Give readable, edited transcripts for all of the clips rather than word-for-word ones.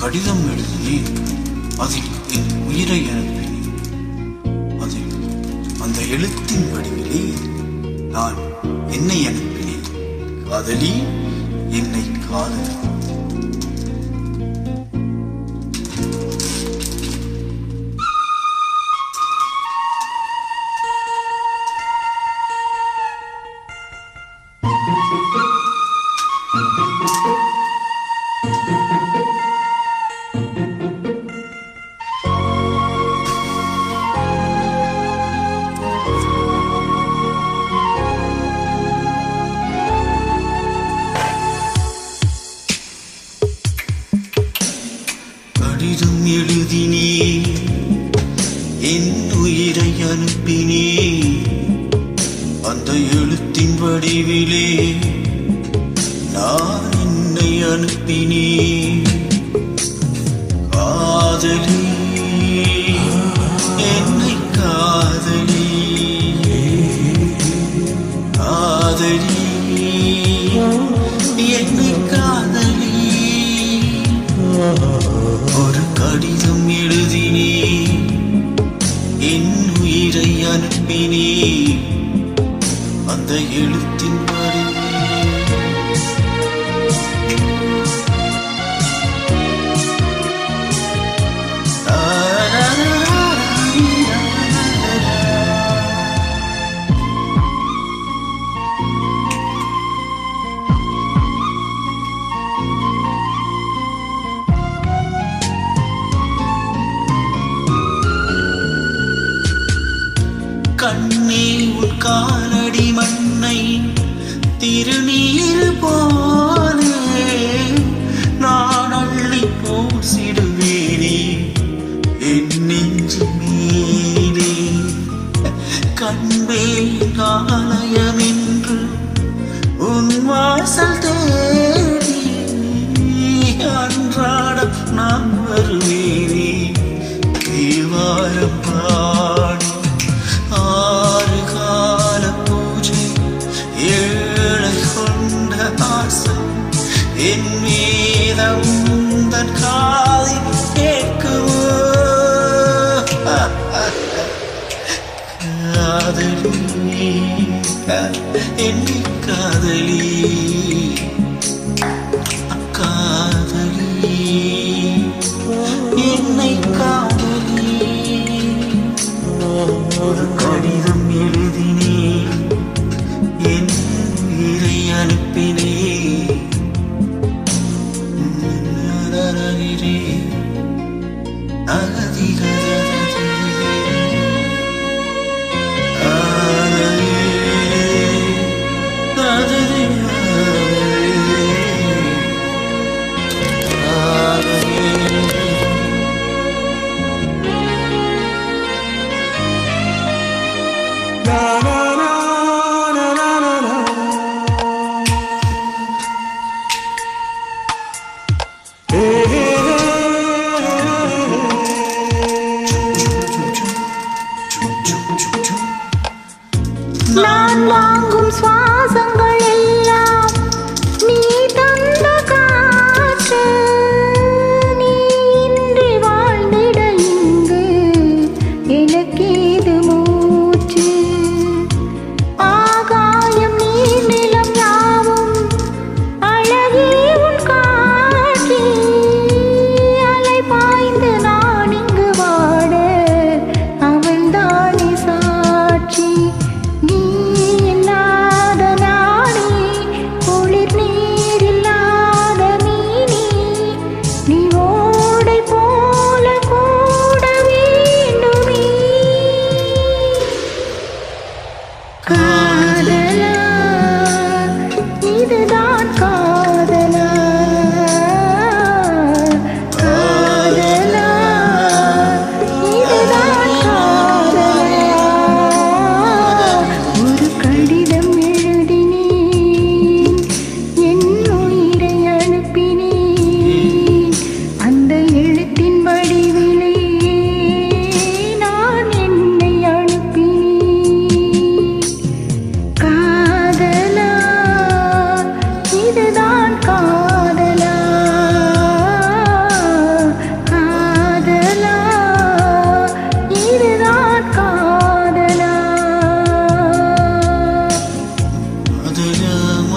கடிதம் எழுதினேன். அதில் என் உயிரை அனுப்பினேன். அதில் அந்த எழுத்தின் வடிவிலே நான் என்னை அனுப்பினேன். காதலி, என்னை காதலி. கடிதம் எழுதினே, என் உயிரை அனுப்பினே. அந்த எழுத்தின் வடிவிலே நான் என்னை அனுப்பினே. காதலி, என்னை காதலி. காதலி, என்னை காதலி. ஒரு கடிதம் எழுதினே, என் உயிரை அனுப்பினே. அந்த எழுத்தின் கண்ணே, உன் காலடி மண்ணை திருநீர் போலே நான் அள்ளி பூசிடுவேனே என் நெஞ்சு மீதே. கண்பே ஆலயம் என்று உன் வாசல் தேடி அன்றாடம் நான் வருவேனே. தேவாரம் பாடி ஆறு கால பூஜை, ஏழை கொண்ட ஆசை என் மீதம் தன் காதில் கேட்குமோ? காதலி, என் காதலி. காதலி, என்னை காதலி. ஒரு கடிதம் எழுதினே, என் உயிரை அனுப்பினே. நான் வாங்கும் சுவாசங்கள் எல்லாம் நீ தந்த காற்று. நீ இன்றி வாழ்ந்திட இங்கு எனக்கேது மூச்சு. ஆகாயம் நீர் நிலம் யாவும் அழகே உன் காட்சி. அலை பாய்ந்து நான் இங்கு வாட அவள்தானே சாட்சி. நீ என்ன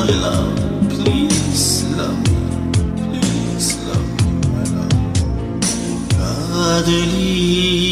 my love, please love me, please love me, my love. காதலி